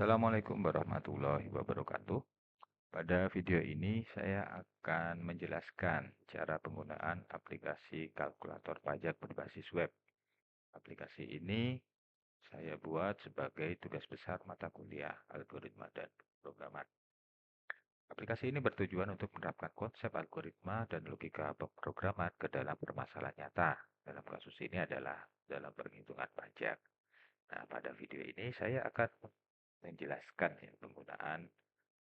Assalamualaikum warahmatullahi wabarakatuh. Pada video ini saya akan menjelaskan cara penggunaan aplikasi kalkulator pajak berbasis web. Aplikasi ini saya buat sebagai tugas besar mata kuliah algoritma dan programan. Aplikasi ini bertujuan untuk menerapkan konsep algoritma dan logika pemrograman ke dalam permasalahan nyata. Dalam kasus ini adalah dalam perhitungan pajak. Nah, pada video ini saya akan menjelaskan ya, penggunaan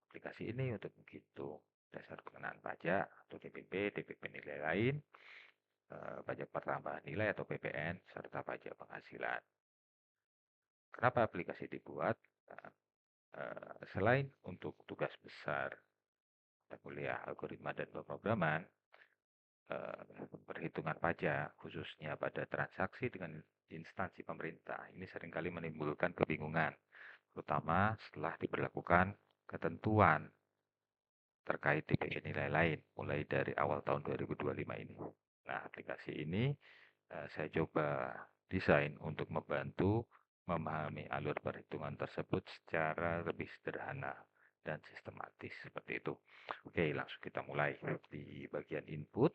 aplikasi ini untuk menghitung dasar pengenaan pajak atau DPP, DPP nilai lain, pajak pertambahan nilai atau PPN, serta pajak penghasilan. Kenapa aplikasi dibuat? Selain untuk tugas besar mata kuliah algoritma dan pemrograman, perhitungan pajak khususnya pada transaksi dengan instansi pemerintah ini seringkali menimbulkan kebingungan, terutama setelah diberlakukan ketentuan terkait DPP nilai lain mulai dari awal tahun 2025 ini. Nah, aplikasi ini saya coba desain untuk membantu memahami alur perhitungan tersebut secara lebih sederhana dan sistematis seperti itu. Oke, langsung kita mulai. Di bagian input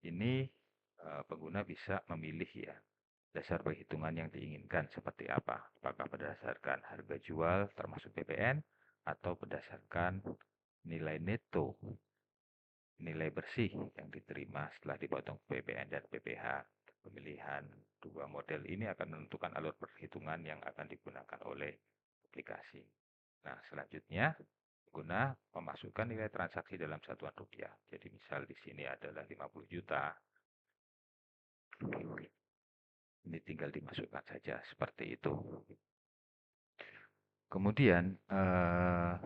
ini pengguna bisa memilih ya dasar perhitungan yang diinginkan seperti apa. Apakah berdasarkan harga jual termasuk PPN atau berdasarkan nilai neto, nilai bersih yang diterima setelah dipotong PPN dan PPh. Pemilihan dua model ini akan menentukan alur perhitungan yang akan digunakan oleh aplikasi. Nah, selanjutnya pengguna memasukkan nilai transaksi dalam satuan rupiah. Jadi misal di sini adalah 50 juta. Ini tinggal dimasukkan saja seperti itu. Kemudian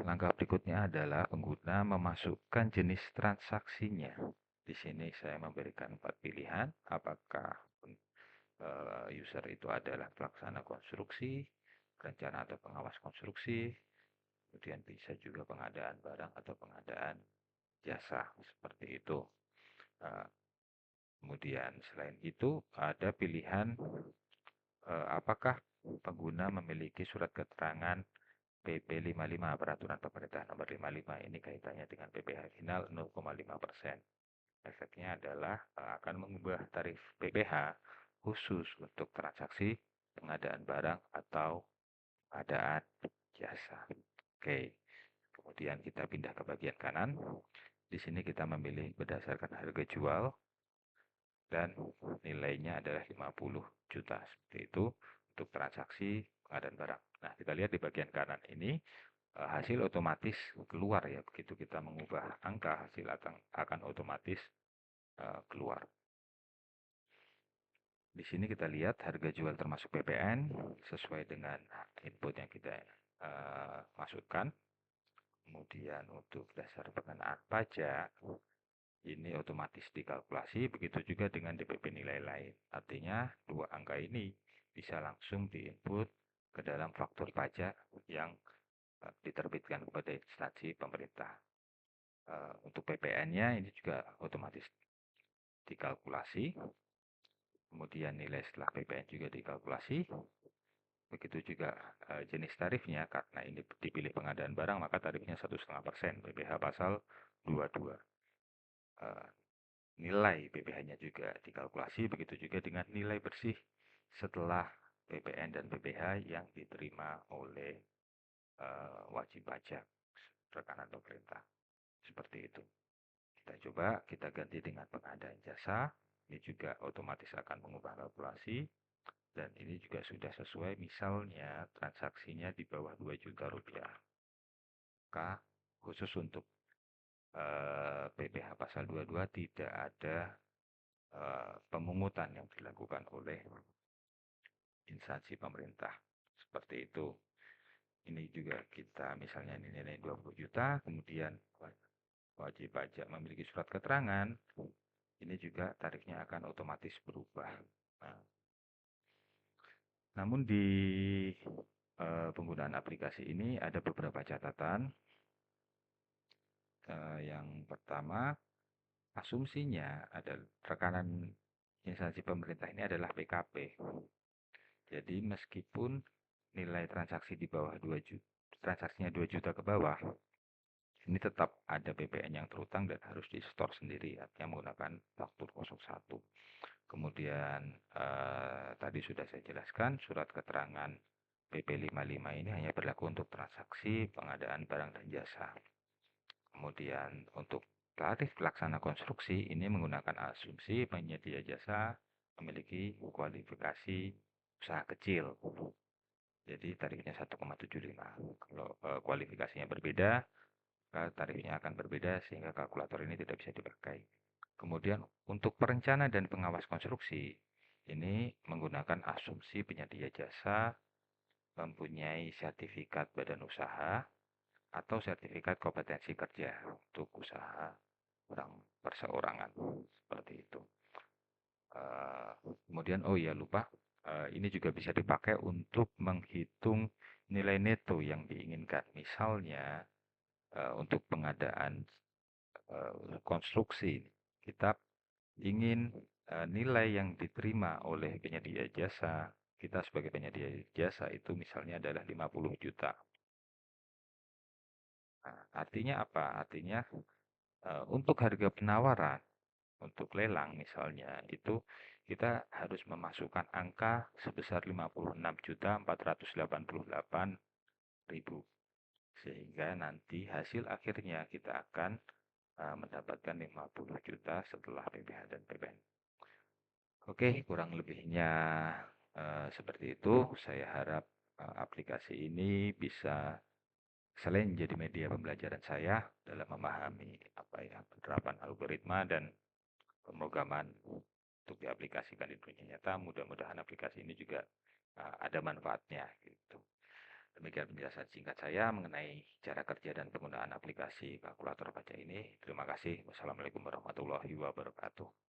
langkah berikutnya adalah pengguna memasukkan jenis transaksinya. Di sini saya memberikan 4 pilihan, apakah user itu adalah pelaksana konstruksi, perencana atau pengawas konstruksi, kemudian bisa juga pengadaan barang atau pengadaan jasa, seperti itu. Kemudian selain itu ada pilihan apakah pengguna memiliki surat keterangan PP 55 Peraturan Pemerintah Nomor 55 ini kaitannya dengan PPh final 0,5%. Efeknya adalah akan mengubah tarif PPh khusus untuk transaksi pengadaan barang atau pengadaan jasa. Oke, kemudian kita pindah ke bagian kanan. Di sini kita memilih berdasarkan harga jual dan nilainya adalah 50 juta. Seperti itu untuk transaksi pengadaan barang. Nah, kita lihat di bagian kanan ini hasil otomatis keluar ya. Begitu kita mengubah angka, hasil akan otomatis keluar. Di sini kita lihat harga jual termasuk PPN sesuai dengan input yang kita masukkan. Kemudian untuk dasar pengenaan pajak ini otomatis dikalkulasi, begitu juga dengan DPP nilai lain. Artinya dua angka ini bisa langsung diinput ke dalam faktur pajak yang diterbitkan kepada instansi pemerintah. Untuk PPN-nya ini juga otomatis dikalkulasi, kemudian nilai setelah PPN juga dikalkulasi. Begitu juga jenis tarifnya, karena ini dipilih pengadaan barang maka tarifnya 1,5% PPh pasal 22. Nilai PPh-nya juga dikalkulasi, begitu juga dengan nilai bersih setelah PPN dan PPh yang diterima oleh wajib pajak rekanan pemerintah. Seperti itu. Kita coba, kita ganti dengan pengadaan jasa. Ini juga otomatis akan mengubah kalkulasi. Dan ini juga sudah sesuai, misalnya transaksinya di bawah 2 juta rupiah. Maka khusus untuk PPh pasal 22 tidak ada pemungutan yang dilakukan oleh instansi pemerintah. Seperti itu. Ini juga kita misalnya nilai 20 juta, kemudian wajib pajak memiliki surat keterangan, ini juga tarifnya akan otomatis berubah. Nah, namun di penggunaan aplikasi ini ada beberapa catatan. Yang pertama, asumsinya ada rekanan instansi pemerintah ini adalah PKP. Jadi meskipun nilai transaksi di bawah 2 juta, transaksinya 2 juta ke bawah, ini tetap ada BPN yang terutang dan harus di-store sendiri, artinya menggunakan faktur 01. Kemudian tadi sudah saya jelaskan, surat keterangan PP 55 ini hanya berlaku untuk transaksi pengadaan barang dan jasa. Kemudian untuk tarif pelaksana konstruksi ini menggunakan asumsi penyedia jasa memiliki kualifikasi usaha kecil. Jadi tarifnya 1,75. Kalau kualifikasinya berbeda, tarifnya akan berbeda sehingga kalkulator ini tidak bisa dipakai. Kemudian untuk perencana dan pengawas konstruksi, ini menggunakan asumsi penyedia jasa mempunyai sertifikat badan usaha atau sertifikat kompetensi kerja untuk usaha orang perseorangan, seperti itu. Kemudian, oh iya lupa, ini juga bisa dipakai untuk menghitung nilai neto yang diinginkan. Misalnya, untuk pengadaan konstruksi, kita ingin nilai yang diterima oleh penyedia jasa, kita sebagai penyedia jasa itu misalnya adalah 50 juta. Nah, artinya apa? Artinya untuk harga penawaran, untuk lelang misalnya, itu kita harus memasukkan angka sebesar 56.488.000. Sehingga nanti hasil akhirnya kita akan mendapatkan 50 juta setelah PPh dan PPN. Oke, kurang lebihnya seperti itu. Saya harap aplikasi ini bisa selain menjadi media pembelajaran saya dalam memahami penerapan algoritma dan pemrograman untuk diaplikasikan di dunia nyata, mudah-mudahan aplikasi ini juga ada manfaatnya gitu. Demikian penjelasan singkat saya mengenai cara kerja dan penggunaan aplikasi kalkulator baca ini. Terima kasih. Wassalamualaikum warahmatullahi wabarakatuh.